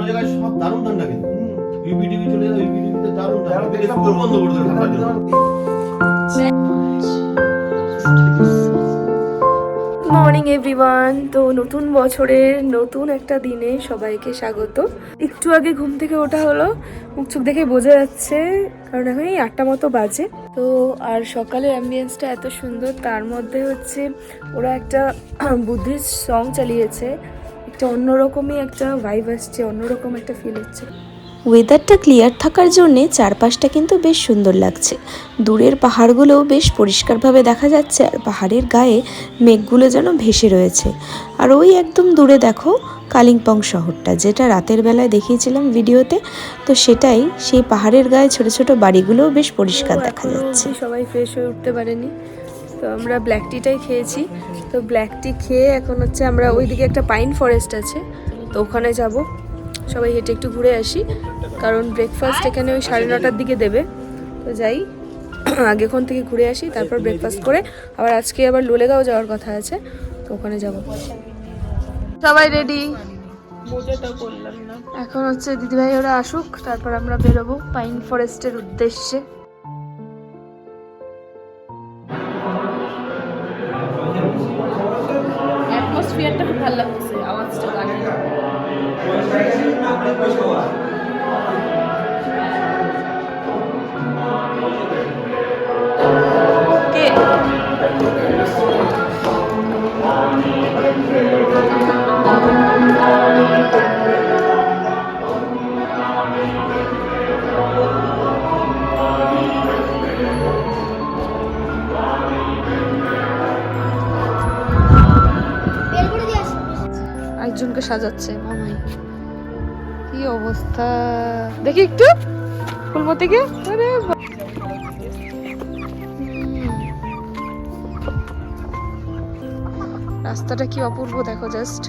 জায়গায় সব দারুণ ঠান্ডা কিন্তু ইউপিডিবি চলে যাবে, ইউপিডিবিতে দারুণ ঠান্ডা, স্কুল বন্ধ করে দেবে ঠান্ডার জন্য। Morning everyone. তো নতুন বছরের নতুন একটা দিনে সবাইকে স্বাগত। একটু আগে ঘুম থেকে ওঠা হলো, মুখ চোখ দেখে বোঝা যাচ্ছে, কারণ এখন এই 8টা মতো বাজে। তো আর সকালের অ্যাম্বিয়েন্সটা এত সুন্দর, তার মধ্যে হচ্ছে ওরা একটা বুদ্ধিস্ট সং চালিয়েছে, একটা অন্যরকমই একটা ভাইব আসছে, অন্যরকম একটা ফিল হচ্ছে। ওয়েদারটা ক্লিয়ার থাকার জন্যে চারপাশটা কিন্তু বেশ সুন্দর লাগছে। দূরের পাহাড়গুলোও বেশ পরিষ্কারভাবে দেখা যাচ্ছে, আর পাহাড়ের গায়ে মেঘগুলো যেন ভেসে রয়েছে। আর ওই একদম দূরে দেখো কালিম্পং শহরটা, যেটা রাতের বেলায় দেখিয়েছিলাম ভিডিওতে, তো সেটাই। সেই পাহাড়ের গায়ে ছোট ছোট বাড়িগুলোও বেশ পরিষ্কার দেখা যাচ্ছে। সবাই ফ্রেশ হয়ে উঠতে পারেনি, তো আমরা ব্ল্যাক টিটাই খেয়েছি। তো ব্ল্যাক টি খেয়ে এখন হচ্ছে আমরা ওইদিকে একটা পাইন ফরেস্ট আছে, তো ওখানে যাব। সবাই হেঁটে একটু ঘুরে আসি, কারণ ব্রেকফাস্ট এখানে ওই 9:30টার দিকে দেবে। তো যাই আগেক্ষণ থেকে ঘুরে আসি, তারপর ব্রেকফাস্ট করে আবার আজকে আবার লোলেগাঁও যাওয়ার কথা আছে, তো ওখানে যাব। সবাই রেডি? এখন হচ্ছে দিদিভাই ওরা আসুক, তারপর আমরা বেরোবো পাইন ফরেস্টের উদ্দেশ্যে। অ্যাটমসফিয়ারটা খুব ভালো লাগছে, আওয়াজটা গানের। একজনকে সাজাচ্ছে মামাই। কি অবস্থা দেখি একটু ফুলমতিকে। আরে রাস্তাটা কি অপূর্ব দেখো জাস্ট।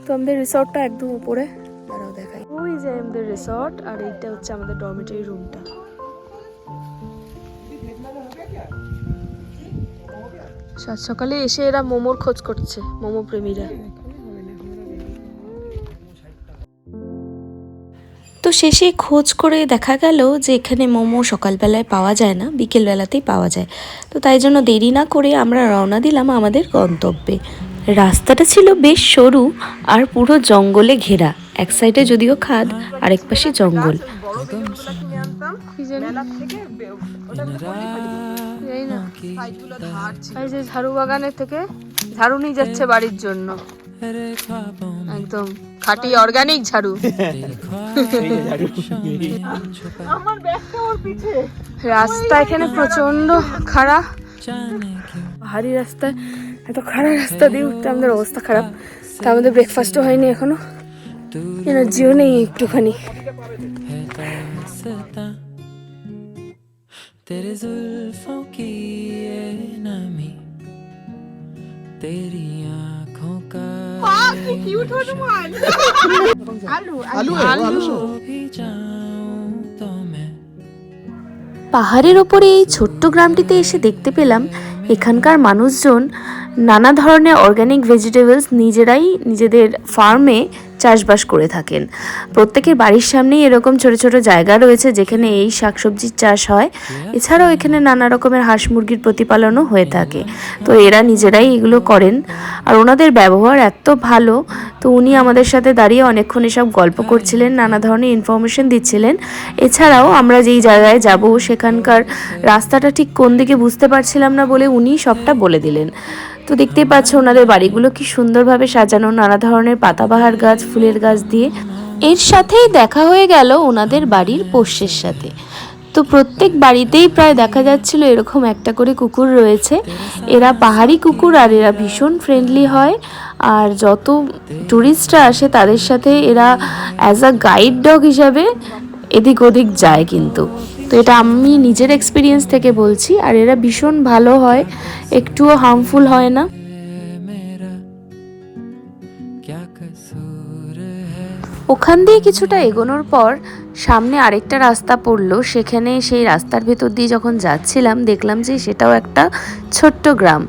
তো আমাদের রিসর্টটা একদম উপরে, দাঁড়াও দেখাই। ওই যে আমাদের রিসর্ট, আর এইটা হচ্ছে আমাদের ডরমিটরি রুমটা। সাত সকালে এসে এরা মোমোর খোঁজ করছে, মোমো প্রেমীরা। তো শেষে খোঁজ করে দেখা গেল যে এখানে মোমো সকালবেলায় পাওয়া যায় না, বিকেলবেলাতেই পাওয়া যায়। তো তাই জন্য দেরি না করে আমরা রওনা দিলাম আমাদের গন্তব্যে। রাস্তাটা ছিল বেশ সরু আর পুরো জঙ্গলে ঘেরা, এক সাইডে যদিও খাদ, আরেক পাশে জঙ্গল। ঝাড়ু বাগানের থেকে ঝাড়ু নিয়ে যাচ্ছে বাড়ির জন্য, একদম খাঁটি অর্গানিক ঝাড়ু। রাস্তা এখানে প্রচন্ড খাড়া, পাহাড়ি রাস্তায় এত খাড়া রাস্তা দিয়ে উঠতে আমাদের অবস্থা খারাপ। তা আমাদের ব্রেকফাস্টও হয়নি এখনো, এনার্জিও নেই একটুখানি। तेरे जुल्फों की ये नमी, तेरी आँखों का भी जाऊं तो मैं। পাহাড়ের ওপরে এই ছোট্ট গ্রামটিতে এসে দেখতে পেলাম এখানকার মানুষজন নানা ধরনের অর্গানিক ভেজিটেবলস নিজেরাই নিজেদের ফার্মে চাষবাস করে থাকেন। প্রত্যেকের বাড়ির সামনেই এরকম ছোট ছোট জায়গা রয়েছে যেখানে এই শাকসবজির চাষ হয়। এছাড়াও এখানে নানা রকমের হাঁস মুরগির প্রতিপালনও হয়ে থাকে। তো এরা নিজেরাই এগুলো করেন, আর ওনাদের ব্যবহার এত ভালো। তো উনি আমাদের সাথে দাঁড়িয়ে অনেকক্ষণ এসব গল্প করছিলেন, নানা ধরনের ইনফরমেশন দিচ্ছিলেন। এছাড়াও আমরা যেই জায়গায় যাব সেখানকার রাস্তাটা ঠিক কোন দিকে বুঝতে পারছিলাম না বলে উনি সবটা বলে দিলেন। তো দেখতেই পাচ্ছ ওনাদের বাড়িগুলো কি সুন্দরভাবে সাজানো, নানা ধরনের পাতাবাহার গাছ, ফুলের গাছ দিয়ে। এর সাথেই দেখা হয়ে গেল ওনাদের বাড়ির পোষ্যের সাথে। তো প্রত্যেক বাড়িতেই প্রায় দেখা যাচ্ছিল এরকম একটা করে কুকুর রয়েছে। এরা পাহাড়ি কুকুর, আর এরা ভীষণ ফ্রেন্ডলি হয়। আর যত টুরিস্টরা আসে তাদের সাথে এরা অ্যাজ আ গাইড ডগ হিসাবে এদিক ওদিক যায়। কিন্তু তো এটা আমি নিজের এক্সপিরিয়েন্স থেকে বলছি, আর এরা ভীষণ ভালো হয়, একটুও হার্মফুল হয় না। मेरा क्या कसूर है ওখান দিয়ে কিছুটা এগোনোর পর সামনে আরেকটা রাস্তা পড়লো, সেখানে সেই রাস্তার ভেতর দিয়ে যখন যাচ্ছিলাম দেখলাম যে সেটাও একটা ছোট্ট গ্রাম,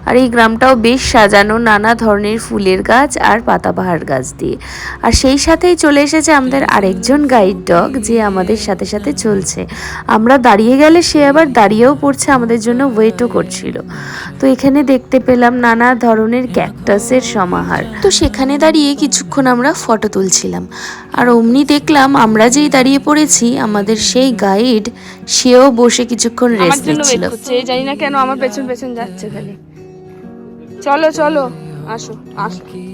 আর এই গ্রামটাও বেশ সাজানো নানা ধরনের ফুলের গাছ আর পাতাবাহার গাছ দিয়ে। আর সেই সাথেই চলে এসেছে আমাদের আরেকজন গাইড ডগ, যে আমাদের সাথে সাথে চলছে। আমরা দাঁড়িয়ে গেলে সে আবার দাঁড়িয়েও পড়ছে, আমাদের জন্য ওয়েটও করছিল। তো এখানে দেখতে পেলাম নানা ধরনের ক্যাকটাসের সমাহার, তো সেখানে দাঁড়িয়ে কিছুক্ষণ আমরা ফটো তুলছিলাম। আর অমনি দেখলাম আমরা যেই দাঁড়িয়ে পড়েছি, আমাদের সেই গাইড সেও বসে কিছুক্ষণ আমার রেস্ট জন্য নিচ্ছিল। ওয়েট করছে, জানি না কেন আমার পেছন পেছন যাচ্ছে খালি। চলো চলো, আসো আসো। की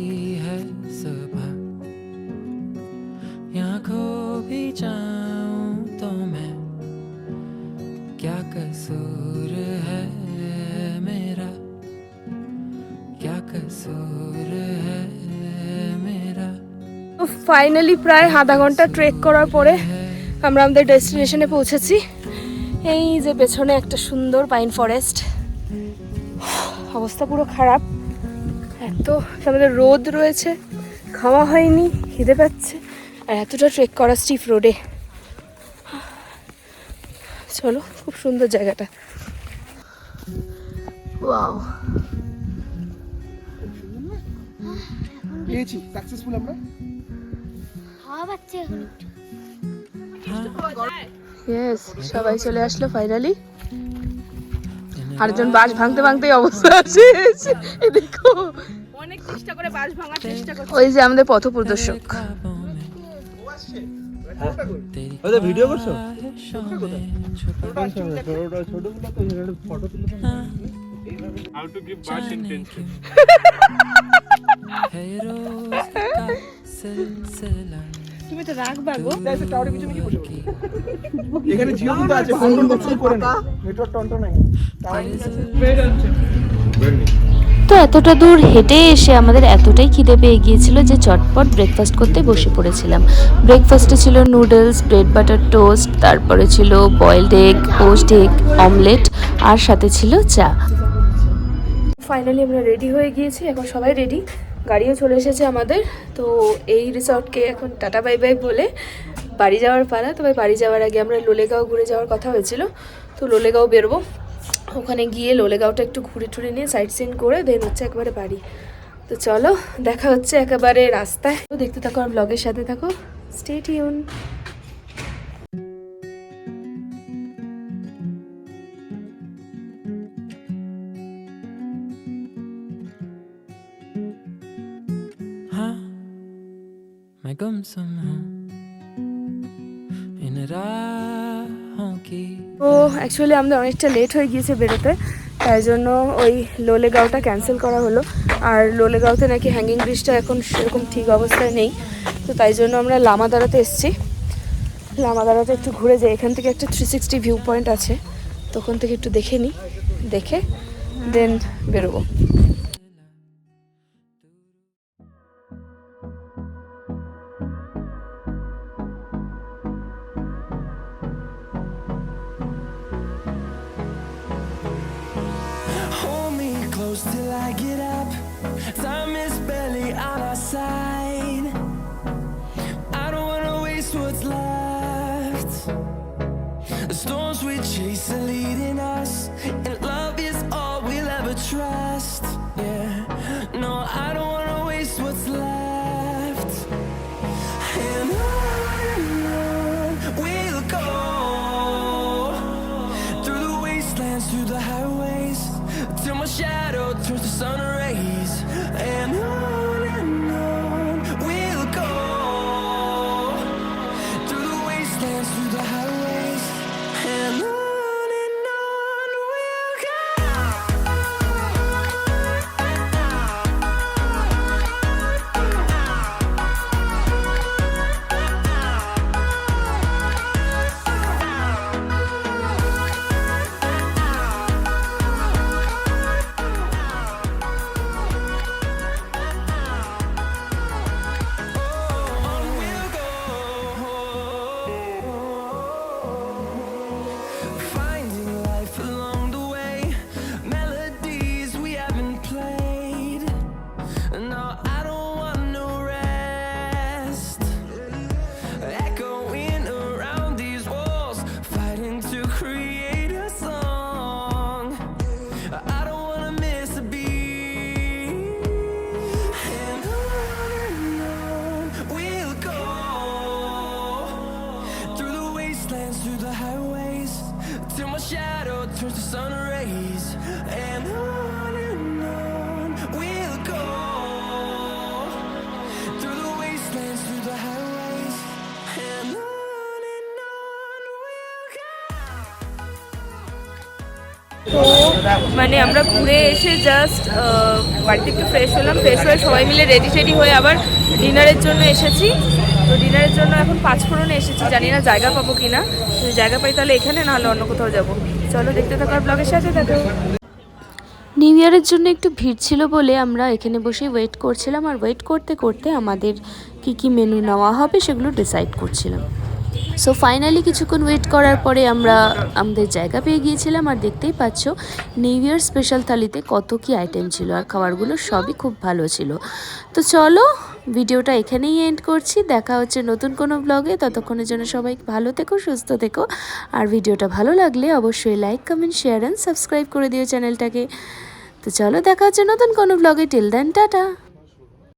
है सुबह यहाँ खो भी जाऊं तो मैं क्या कसूर है मेरा क्या कसूर है मेरा তো ফাইনালি প্রায় আধা ঘন্টা ট্রেক করার পরে আমরা আমাদের ডেস্টিনেশনে পৌঁছেছি। এই যে পেছনে একটা সুন্দর পাইন ফরেস্ট, অবস্থা পুরো খারাপ, এত আমাদের রোদ রয়েছে, খাওয়া হয়নি, খিদে পাচ্ছে, আর এতটা ট্রেক করা স্টিফ রোডে। চলো, খুব সুন্দর জায়গাটা। ওয়াও, পেয়েছি সাকসেসফুল আমরা। ইয়েস, সবাই চলে আসলো ফাইনালি। আরেকজন বাঁশ ভাঙতে ভাঙতে অবস্থা আছে, এই দেখো অনেক চেষ্টা করে বাঁশ ভাঙার চেষ্টা করছে। ওই যে আমাদের পথ প্রদর্শক। ख्वाबों में ওই ভিডিও করছো? ख्वाहिशों में छुपा ফটো তুলে how to give bash intention. है रोज का सिलसिला তুমি তো রাখবা গো। এখানে জিও কিন্তু আছে, ফোন বক্সই করে না, নেটওয়ার্ক টন্টো নাই। তো এতটা দূর হেঁটে এসে আমাদের এতটাই খিদে পেয়ে গিয়েছিল যে চটপট ব্রেকফাস্ট করতে বসে পড়েছিলাম। ব্রেকফাস্টে ছিল নুডলস, ব্রেড বাটার টোস্ট, তারপরে ছিল boiled egg, poached egg, omelette, আর সাথে ছিল চা। ফাইনালি আমরা রেডি হয়ে গিয়েছি, এখন সবাই রেডি, গাড়িও চলে এসেছে আমাদের। তো এই রিসর্টকে এখন টাটা বাই বাই বলে বাড়ি যাওয়ার পালা। তবে বাড়ি যাওয়ার আগে আমরা লোলেগাঁও ঘুরে যাওয়ার কথা হয়েছিল, তো লোলেগাঁও বেরোবো। ওখানে গিয়ে লোলেগাঁওটা একটু ঘুরে টুরে নিয়ে সাইট সিন করে দেন হচ্ছে একবারে বাড়ি। তো চলো, দেখা হচ্ছে একেবারে রাস্তায়। তো দেখতে থাকো আর ব্লগের সাথে থাকো, স্টে টিউন। हाँ मैं गुमसुम हूँ इन राहों की তো অ্যাকচুয়ালি আমাদের অনেকটা লেট হয়ে গিয়েছে বেরোতে, তাই জন্য ওই লোলেগাঁওটা ক্যান্সেল করা হলো। আর লোলেগাঁওতে নাকি হ্যাঙ্গিং ব্রিজটা এখন সেরকম ঠিক অবস্থায় নেই, তো তাই জন্য আমরা লামাদারাতে এসেছি। লামাদারাতে একটু ঘুরে যাই, এখান থেকে একটা 360 ভিউ পয়েন্ট আছে, তখন থেকে একটু দেখে নিই, দেখে দেন বেরোবো। Hold me close till I get up. Time is barely on our side. I don't wanna waste what's left. The storms we chase are leading us, and love is all we'll ever trust. Yeah, no, I don't wanna waste what's left. And on we'll go, through the wastelands, through the highways, till my shadow turns to sun rays. And on we'll go, through the wastelands, through the highways. And on we'll go. I don't wanna miss a beat. And on we'll go, through the wastelands, through the highways, till my shadow turns to sun rays. And on we'll go, through the wastelands, through the highways, and on we'll go. তো মানে আমরা ঘুরে এসে just বাড়িতে একটু fresh হলাম, fresh হয়ে সবাই মিলে রেডি টেডি হয়ে আবার ডিনারের জন্য এসেছি। তো ডিনারের জন্য এখন পাঁচফোড়নে এসেছি, জানি না জায়গা পাবো কিনা, যদি জায়গা পাই তাহলে এখানে, নাহলে অন্য কোথাও যাবো। চলো দেখতে থাকো আর ব্লগের সাথে থাকো। নিউ ইয়ারের জন্য একটু ভিড় ছিল বলে আমরা এখানে বসে ওয়েট করছিলাম, আর ওয়েট করতে করতে আমাদের কি মেনু নেওয়া হবে সেগুলো ডিসাইড করছিলাম। সো ফাইনালি কিছুক্ষণ ওয়েট করার পরে আমরা আমাদের জায়গা পেয়ে গিয়েছিলাম, আর দেখতেই পাচ্ছ নিউ ইয়ার স্পেশাল থালিতে কত কি আইটেম ছিল, আর খাবারগুলো সবই খুব ভালো ছিল। তো চলো ভিডিওটা এখানেই এন্ড করছি, দেখা হচ্ছে নতুন কোনো ব্লগে। ততক্ষণের জন্য সবাই ভালো থেকো, সুস্থ থেকো, আর ভিডিওটা ভালো লাগলে অবশ্যই like, comment, share and subscribe করে দিও চ্যানেলটাকে। তো চলো দেখা হচ্ছে নতুন কোনো ব্লগে। Till then tata.